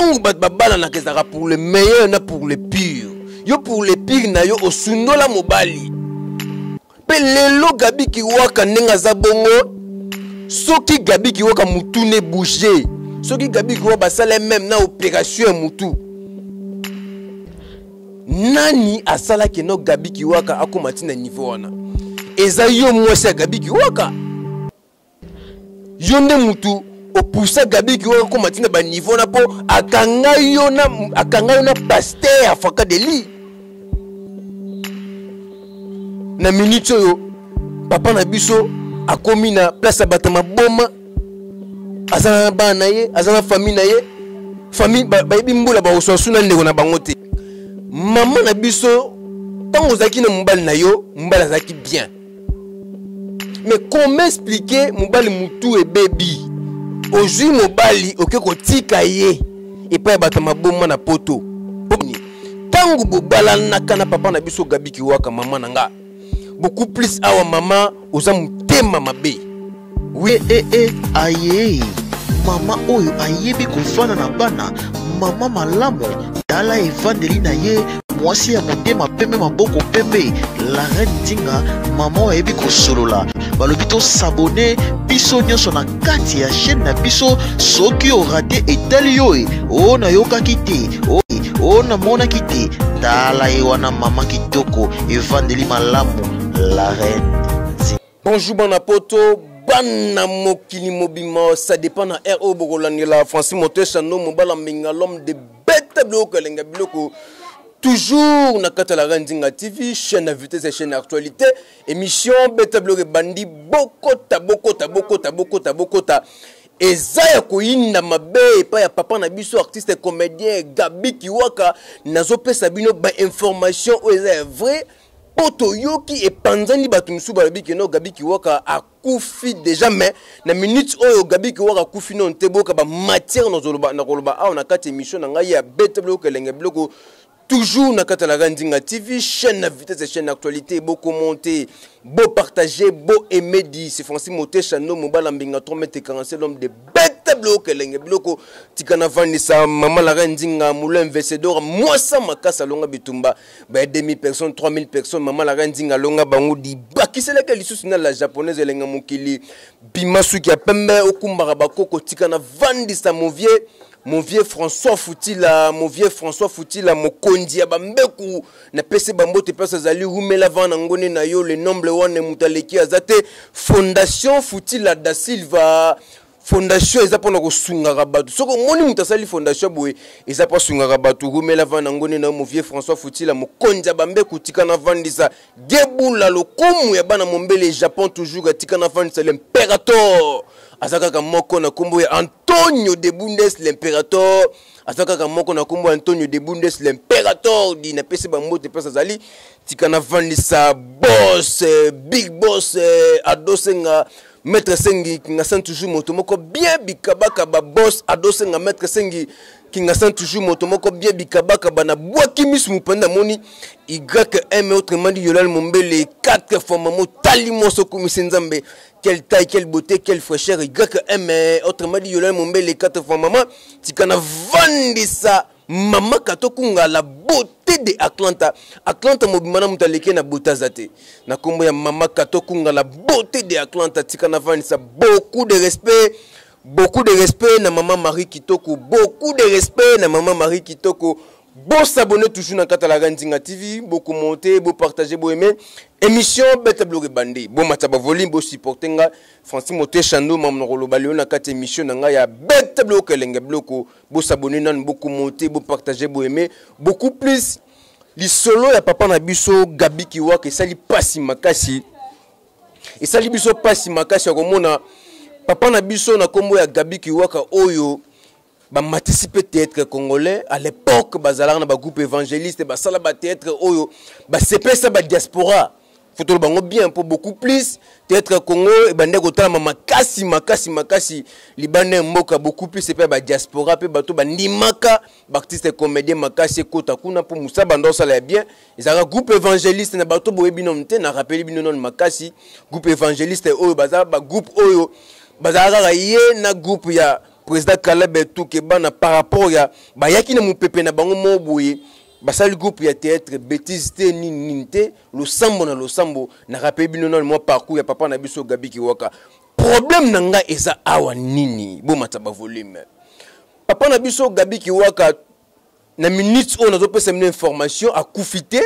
tango bat babala na kezaka pour le meilleur na pour le pire. Yo pour le pire na yo osundola mobali. Pe lelo Gabi Kiwaka nenga za bongo. Soki Gabi Kiwaka mutu ne bouger. Soki Gabi Kiwaka basala même na opération mutu. Nani asala ke no Gabi Kiwaka akomati na niveau wana. Eza yo mwasi ya Gabi Kiwaka. Yo nde mutu opoussa Gabi Kiwaka komati na ba niveau na po akanga yo na pasteur afaka deli. Na minute yo papa na biso akomi na place batama boma azana bana ye azana famille na ye famille ba mbula ba ososuna ndeko na bango te. Maman na biso tant ozaki na mbali na yo mbala zaki bien. Mais comment expliquer mobali mutu et baby aujourd'hui mobali okeko tika ye et pas batama boma na poto tangu bobala nakana papa na biso Gabi Kiwaka maman nanga beaucoup plus awa maman oza mutema mabe. Oui aye mama oyo ayebi kofana na bana mama malamu tala evandeli na ye mwasi ya motema pembe maboko pembe la reine Dinga mama ayebi kosolola balobi to s'abonner biso nyonso na kati ya chaîne na biso soki o raté etali yo o na yokaki te o na monaki te tala ye wana mama kitoko evandeli malamu la reine Dinga. Bonjour Banapoto, Bana Mokili Mobima, ça dépend de R.O. Bogolani, Francis Motechano, Mobala Minga, l'homme de bête bloc, Lengabiloko. Toujours na kata la Rendinga TV, chaîne à vitesse et chaîne actualité, émission bête bloc bandi, bokota. Et Zaya Koyinda Mabe, pas ya papa na biso artiste comédien Gabi Kiwaka, nazope sabino ba information où est vrai. Poto yoki et panzani batumsu balabi ke no Gabi Kiwaka akufi déjà mais na minute oyo Gabi Kiwaka akufi non teboka ba matière na zoloba na koloba a on a quatre émissions na ngai ya bête bloc lenga bloco toujours na kata la Rendinga TV chaîne à vitesse et chaîne d'actualité beau commenter beau partager beau aimer dit c'est Francis Motechano mobala mbinga 3m40 l'homme de bête bloc lenga bloco tikana vanisa maman la Rendinga moulin vencedor moi ça makasa longa bitumba ba 2000 personnes 3000 personnes maman la Rendinga longa bango di bakisela ke lisusu na la japonaise lenga mokili bimasu ki apembe okumbara bakoko tikana vandisa mon vieux François Foutila, mon kondi abambeku na pese bambote pesa zali rumela vana ngone na yo le nombre wane mutaleki azate fondation Foutila da Silva fondation eza pona ko sunga rabatu soko moni mutasali fondation boye eza pa sunga rabatu rumela vana ngone na mon vieux François Foutila mon kondi abambeku tikana vandisa gebula lokumu ya bana mombele Japon toujours tikana vandisa l'impérateur azaka moko na kombo ya Antonio de Bundes l'impérateur azaka moko na kombo Antonio de Bundes l'impérateur di na pese ba mbote pesa zali tikana vandisa boss big boss adosenga maître sengi kinga san toujours moto moko bien bikabaka ba boss adosenga maître sengi kinga san toujours moto moko bien bikabaka bana bwaki mismu panda moni YM autrement dit Yolal Mombele 4 fois maman tali moso komisi nzambe. Quelle taille, quelle beauté, quelle fraîcheur. YM autrement dit Yolal Mombele 4 fois maman tikana vandisa mama katokunga la beauté de Atlanta mobimana mutaleke na botazate na kombo ya mama katokunga la beauté de Atlanta tikana vandisa beaucoup de respect na maman Marie Kitoko, beaucoup de respect na maman Marie Kitoko. Bon s'abonner toujours dans Kata la Rendinga TV, bon commenter, bon partager, bon aimer. Émission Bête Bloc Bandi. Bon mataba volume, bon supporter nga Francis Motechano mam rolo balio na kata émission nga ya Bête Bloc lenga bloko. Bon s'abonner nan bon commenter, bon partager, bon aimer. Beaucoup plus li solo ya papa na biso Gabi Kiwaka et sali pasi makasi. Et sali biso pasi makasi komona papa na biso na kombo ya Gabi Kiwaka oyo ba participer théâtre congolais à l'époque bazalana ba groupe évangéliste ba sala ba théâtre oyo ba sepesa ba diaspora faut le bango bien pour beaucoup plus théâtre congo e bande ko tala makasi libane mboka beaucoup plus c'est pas ba diaspora pe bato ba ndimaka ba artiste comédien makasi kota kuna pour musa bando sala bien ezaka groupe évangéliste na bato boye binomte na rappeli binonon makasi groupe évangéliste oyo bazala ba groupe oyo bazala ye na groupe ya président Kalabe Touke bana par rapport ya bayaki na mupepe na bango moboye basali groupe ya théâtre bêtise te nini te lo sambo na rappel bino na mo parcours ya papa na biso Gabi Kiwaka problème nanga eza awa nini bo mataba volume papa na biso Gabi Kiwaka na minute on a pesa une information à kufite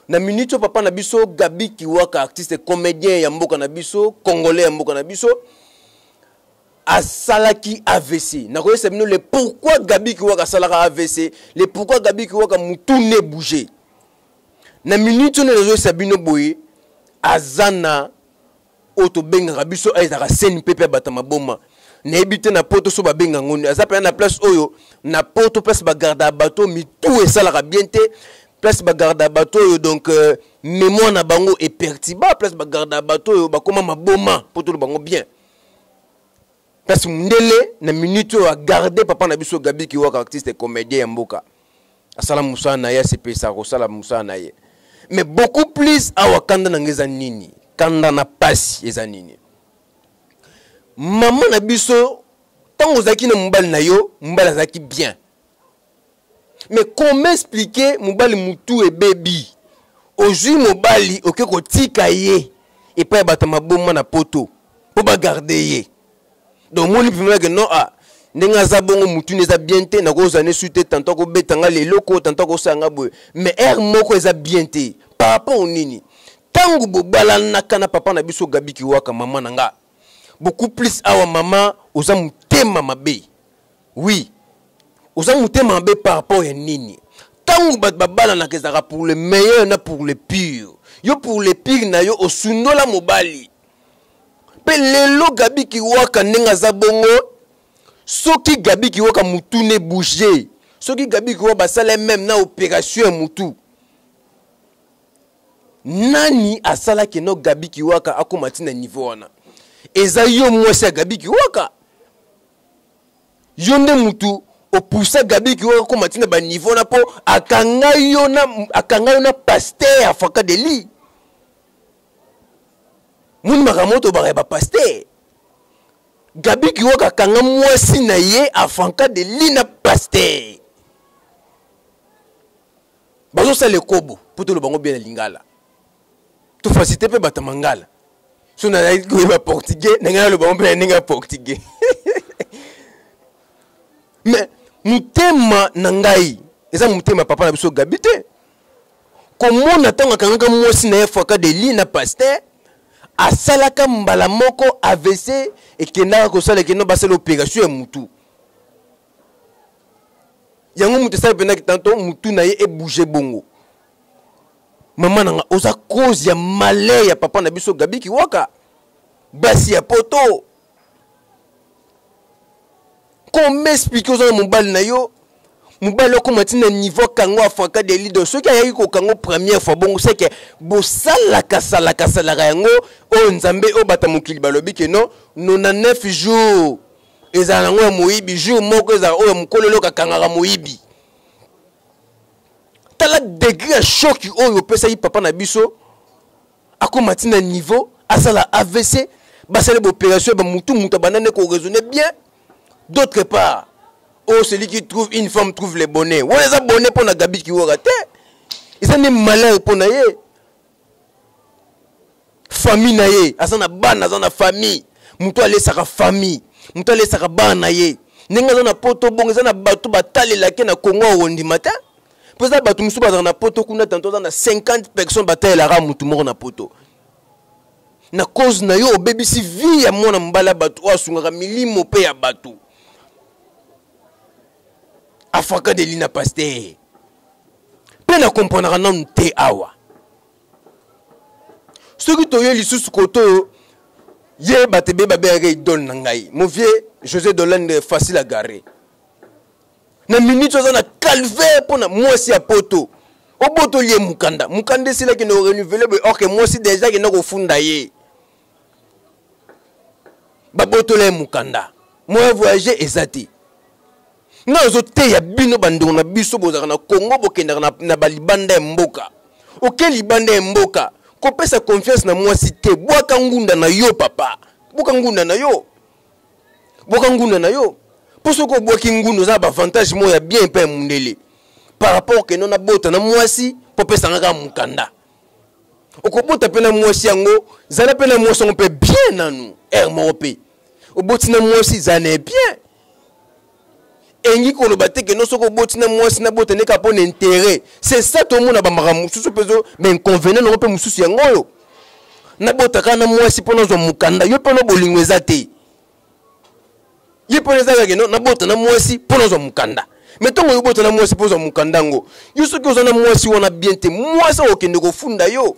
na minute papa na biso Gabi Kiwaka artiste comédien ya mboka na biso congolais ya mboka na biso asalaki AVC na koyesa bino le pourquoi Gabi Kiwaka salaka AVC le pourquoi Gabi Kiwaka mutu ne bouger na minute on a sabino boye azana auto benga biso aizaka scène pepe batama boma na ebite na poto so ba benga ngoni aza na place oyo na poto place ba garda bateau mi tout esalaka bien te place ba garda bateau donc mémoire na bango est pertiba place ba garda bateau ba koma maboma poto bango bien parce ndele na minute a garder papa na biso Gabi Kiwaka artiste et comédien ya mboka asala musa na ya sepesa ko sala musa na ye mais beaucoup plus awakanda na ngeza nini kanda na pasi eza nini maman na biso tango zaki na mobali na yo mobali zaki bien mais comment expliquer mobali mutu et baby aujourd'hui mobali oke ko tika ye et pas batama bomma na poto pour ba garder ye donc mon premier que non ah nenga za bongo mutu neza bien te na ko zane suite tantôt ko betanga le loko tantôt ko sanga boy mais air moko eza bien te par rapport au nini tango bo balana kana papa na biso Gabi Kiwaka maman nanga beaucoup plus awa maman oza mutema mabe oui oza mutema mabe par rapport ya nini tango bat babala na kezaka pour le meilleur na pour le pire yo pour le pire na yo osundola mobali pe lelo Gabi Kiwaka nenga za bongo soki Gabi Kiwaka mutu ne bouger soki Gabi Kiwaka basala même na opération mutu nani asala ke no Gabi Kiwaka akomati na niveau wana eza yo mwasi ya Gabi Kiwaka yo nde mutu opoussa Gabi Kiwaka akomati na ba niveau na po akanga yo na pasteur afaka de li muni makamoto ba pasteur Gabi Kiwaka kanga mwasi na ye afaka de li na pasteur bazo sa le kobo poto lo bango bien lingala to facilité pe batamangala so na ba portugais nga lo bango bien nga portugais mais mutema nangai eza mutema papa na biso Gabi te komona tanga kanga mwasi na ye afaka de li na pasteur asalaka mbala moko AVC ekendaka kosala keno basala opération ya mutu yango mutu sala pena kitanto mutu na ye e bouger bongo mama nanga oza cause ya malheur ya papa na biso Gabi Kiwaka basi ya poto comment expliquer oza mobali na yo mobali okomati na niveau kango afaka de lido soki ayaki kokango première fois bongo c'est que bosalaka yango o nzambe o bata mokili balobi ke non 99 jours ezala nango ya moyibi jour moko ezala oyo mokololo kakangaka moyibi tala degré ya choc oyo opesaki papa na biso akomati na niveau asala AVC basala opération ba mutu abandane ko raisonner bien d'autre part oh, celui qui trouve une femme trouve les bonnets. Ou les abonnés pour la Gabi Kiwaka. Ils sont des malheurs pour naye. Famille naye. Asana ban asana famille. Muto ale saka famille. Muto ale saka ban naye. Nenga zana poto bon zana batu batali la ke na Congo wondi matin. Pour ça batu musu bazana poto kuna tanto na 50 personnes batali la ra mutu moko na poto. Na cause na yo baby si vie ya mona mbala batu asunga milimo pe ya batu. Afaka de lina pasteur pena comprendre non te awa soki toye lisusu koto ye batebe babere idol na ngai mon vieux José Dolande facile à garer na minute oza na calvaire pona mwasi ya poto oboto lié mukanda sila ki no renouveler ok mwasi déjà ki na ko funda ye baboto le mukanda moi voyager ezati na zote ya bino bandongo na biso bozaka na Congo bokendaka na balibanda mboka oke libanda mboka kopesa confiance na mwasi te bwaka ngunda na yo papa boka ngunda na yo Pour ce que boki ngundu za avantage mo ya bien pe mundele. Par rapport que non na bota na mwasi po pesa ngaka mukanda. Okobota pe na mwasi yango, zana pe na mwasi on peut bien nanu. Mope. Oboti na mwasi zane bien. Engi ko lo bate que non soko boti na mwasi na bota ne ka pon intérêt. C'est ça tout le monde ba maramususu pezo mais inconvénient no pe mususu yango yo. Na bota kana mwasi po na zo mukanda yo pe no bolingo ezate. Ye po ezaka que non na bota na mwasi po na zo mukanda. Mettons yo bota na mwasi po zo mukanda ngo. Yo soki ozana mwasi wana bien te mwasi okende ko funda yo.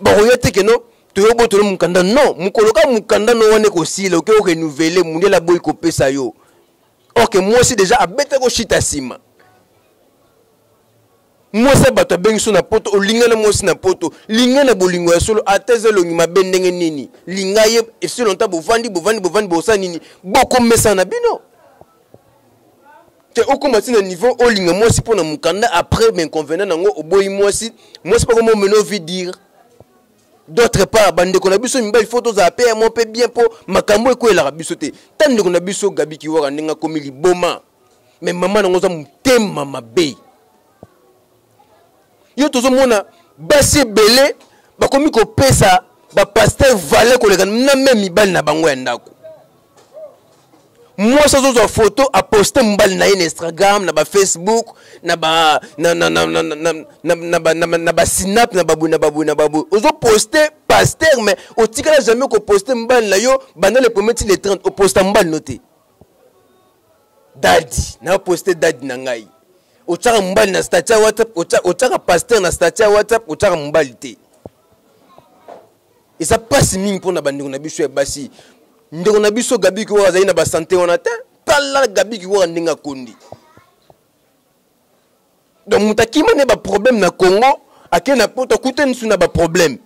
Ba oyete que non to yo bota na mukanda non mukoloka mukanda no wane ko sila oke o renouveler mundela boy ko pesa yo. Ok, moi aussi déjà abete ko shita sima. Moi c'est bato bengi so na poto olinga na moi na poto linga na bolingo ya solo ateze lo ngima bendenge nini linga ye esi lonta bovandi bosa nini boko mesa na bino te okoma tina niveau olinga moi si pona mukanda après ben convenant nango oboyi moi si pas comment meno vi dire. D'autre part, bande ko na biso mbali photos za paix mon pe bien po makambo ko la biso te. Tande ko na biso gabi ki waka ndinga komi liboma. Mais maman nango za mutema mabe. Yo tozo mona basi belé ba komi ko pesa ba pasteur valé ko leka na même mibali na bango ya ndako. Moi ça zo photo a poster mbali na Instagram na ba Facebook na ba na ba Snap na babu ozo poster pasteur mais o tikala jamais ko poster mbali na yo banda le premier les 30 o poster mbali noté daddy na poster daddy na ngai o tsaka mbali na statut WhatsApp o tsaka pasteur na statut WhatsApp o tsaka mbali te et ça passe mingi pour na bandi na biso ya basi. Ndeko na biso gabi ki wa zaina ba santé on ata tala gabi ki wa ndinga kondi. Donc mutakima ne ba problème na Congo akena poto kuten suna ba problème.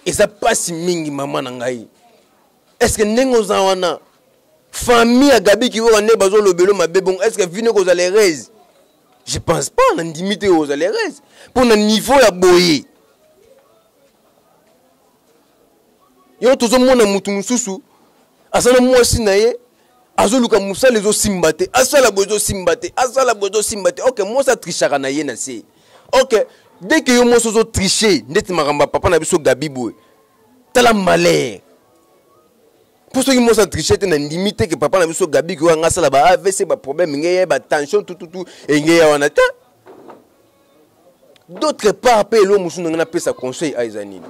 Et ça passe mingi maman na ngai. Est-ce que ndengo za wana famille ya gabi ki wa ne bazo lobelo mabe bon est-ce que vino ko za les raises? Je pense pas na ndimité ko za les raises. Pour na niveau ya boye. Yo tozo mona mutu mususu asana mwasi na ye azoluka musala ezo simbate asala bozo simbate OK moi ça trichaka na ye na se OK dès que yo moi sozo tricher ndeti makamba papa na biso gabi boy tala malheur pour ceux qui moi ça tricher te na limite que papa na biso gabi ko nga sala ba AVC ba problème ngeye ba tension tout ngeye wana ta d'autre part pe lo musu na pesa conseil a izanini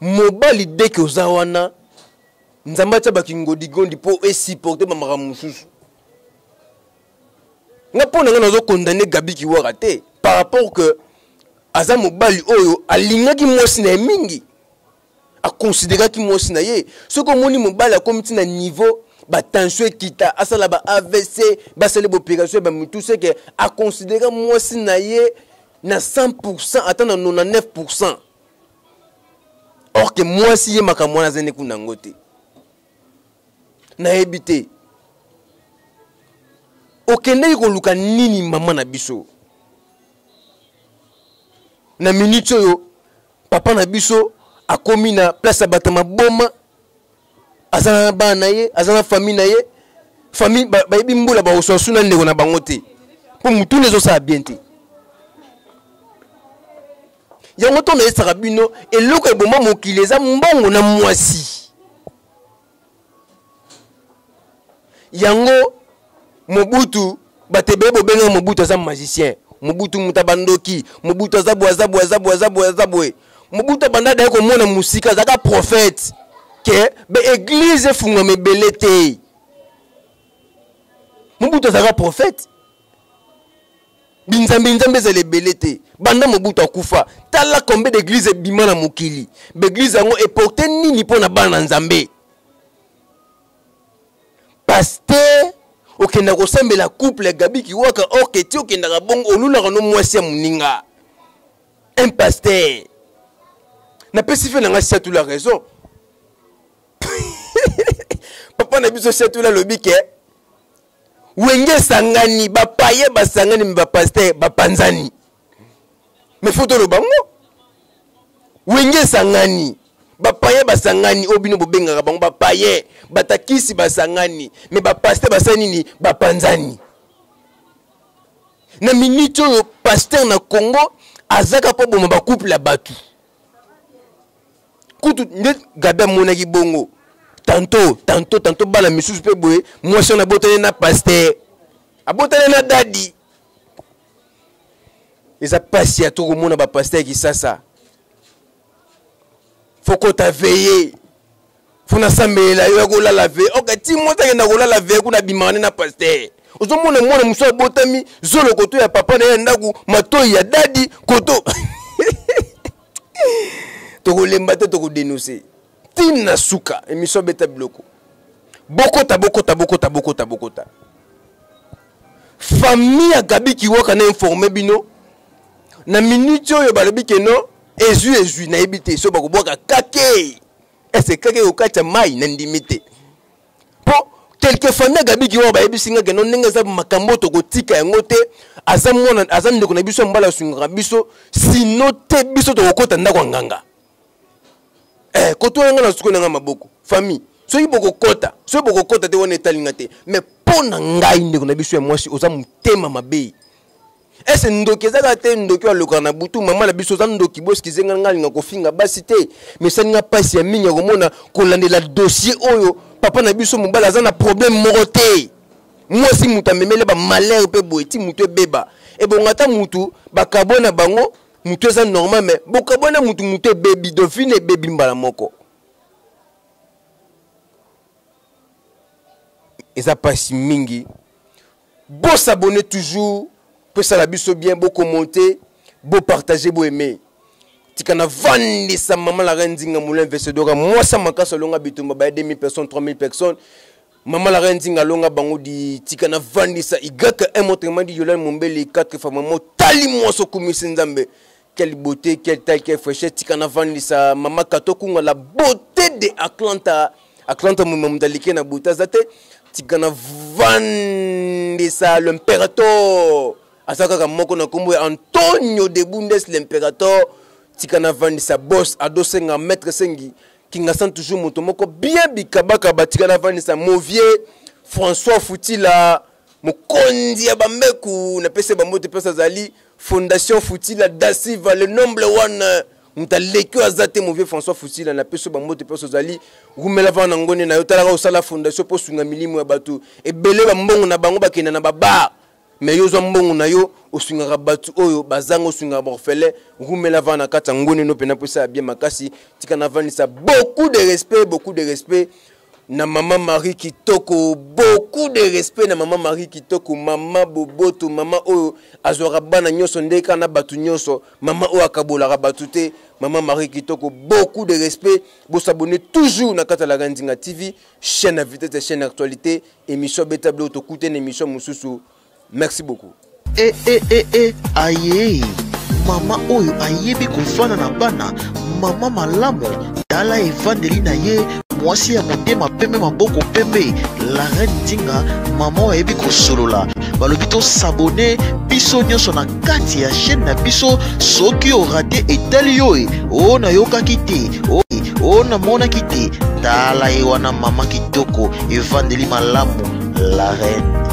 mobali dès que ozawana nzamba tsa bakingodi gondi po supporter ba maramususu nga pona nga nazo condamner gabi ki waka te par rapport que aza mobali oyo alingaki mwasi na mingi a considérer ki mwasi na ye soko moni mobali a komiti na niveau ba tension kita asala ba AVC ba sele bo opération ba mutu c'est que a considérer mwasi na ye na 100% atteindre 99%. Or que moi si ye makamwana zene kuna ngote na ebité okende ko luka nini mama na biso na minute yo papa na biso akomi na place abatama boma azana bana ye azana famille na ye famille ba yebi mbula ba ososu na ndeko na bango te po mutu lezo sa bien te. Yango to na esaka bino eloko eboma mokili eza mbongo na mwasi. Yango Mobutu batebe bobenga Mobutu aza magicien. Mobutu mutabandoki, Mobutu azabwe. Mobutu bandada yako mona musika zaka prophète ke be église funga mebelete. Mobutu azaka prophète. Binzambe zele belete banda Mobutu akufa tala combien d'églises bimana mokili l'église yango eporte nini pona bana nzambe pasteur okenda ko sambela couple gabi ki waka OK ti okenda ka bongo olula no mwasi ya muninga un pasteur na pesife na ngasi tout la raison papa na biso c'est tout la lobi ke wenge sangani ba paye ba sangani ba pasteur ba panzani me photo lo bango wenge sangani bapaye basangani obino bobengaka bango bapaye batakisi basangani mais bapaster basanini bapanzani na minute oyo pasteur na Congo azaka po boma ba couple la batu kutu nde gabe monaki bongo tantôt bala misusu pe boye moi si on a botane na pasteur abotane na dadi eza pasi ya to mona ba pasteur ki sasa faut qu'on t'a veillé faut na samela yo ko la veille ok ti mota na ko la veille kuna bimane na pasteur ozomona mwana muso botami zolo koto ya papa na ndaku matoi ya dadi koto to lemba te to dénoncer tina suka émission beta bloko bokota famille ya Gabi Kiwaka na informer bino na minute oyo balobi keno ezu na ebite so bakoboka kake ese kake okacha mai na ndimite po quelques familles Gabi Kiwaka ba ebisinga keno ndenge za makambo to kotika yango te aza ndeko na biso mbala sunga biso sino te biso to kokota ndako nganga koto yanga na suko na maboko famille so iboko kota te wona etalinga te mais pona ngai ndeko na biso ya mwasi oza mutema mabe ese ndoki ezaka te ndoki aloka na butu mama na biso za ndoki boski zenga ngalinga kofinga basi te mais saninga pasi ya minya komona kolandela dossier oyo papa na biso mobala za na problème moko te mwasi mutu amemele ba malheur pe boeti mutu ebeba ebongata mutu bakabona bango mutu eza normal mais bokabona mutu bebi dauphine bebi mbala moko eza pasi mingi bo s'abonner toujours pour ça la biso bien beau commenter beau partager beau aimer tikana vandi sa maman la rendinga moulin vesedora moi ça makasa longa bitumba ba 2000 personnes 3000 personnes maman la rendinga longa bango di tikana vandi sa igaka un autrement di Yolande Mombele 4 fois maman tali moi so komisi nzambe quelle beauté quelle taille quelle fraîcheur tikana vandi sa maman katokunga la beauté de Atlanta mumamdalike na beauté zate tikana vandi sa l'impérateur asaka moko na kombo Antonio de Bundes l'impérateur tikana vandi sa boss adosenga maître sengi kinga sant toujours moto moko bien bikabaka batikana vandi sa Movier François Foutila mokondi ya bambeku na pese bambote pesa zali fondation Foutila Dasiva le nombre one mutaleki azate Movier François Foutila na pese bambote pesa zali rumela vana ngone na yotala osala fondation po sunga milimo ya batu ebele bambongo na bango bakena na baba mais yo zombongo na yo osunga batu oyo bazango osunga borfele rumela vana kata ngone no pena posa bien makasi tikana vani sa beaucoup de respect na maman Marie Kitoko beaucoup de respect na maman Marie Kitoko mama boboto mama oyo azora bana nyoso ndeka na batu nyoso mama oyo akabola batu te maman Marie Kitoko beaucoup de respect vous s'abonner toujours na kata la Randinga TV chaîne à vitesse chaîne actualité émission beta bleu to écouter émission mususu. Merci beaucoup. Aye, mama oyo ayebi kofana na bana, mama malamu, dala evandeli na ye, mwasi ya motema pembe maboko pembe, la reine dinga, mama oyo ayebi kosolola, balobi to s'abonner, biso nyonso na kati ya chaîne na biso, soki o raté etali yoe, o na yokaki te, o na monaki te, dala ye wana mama kitoko, evandeli malamu, la reine.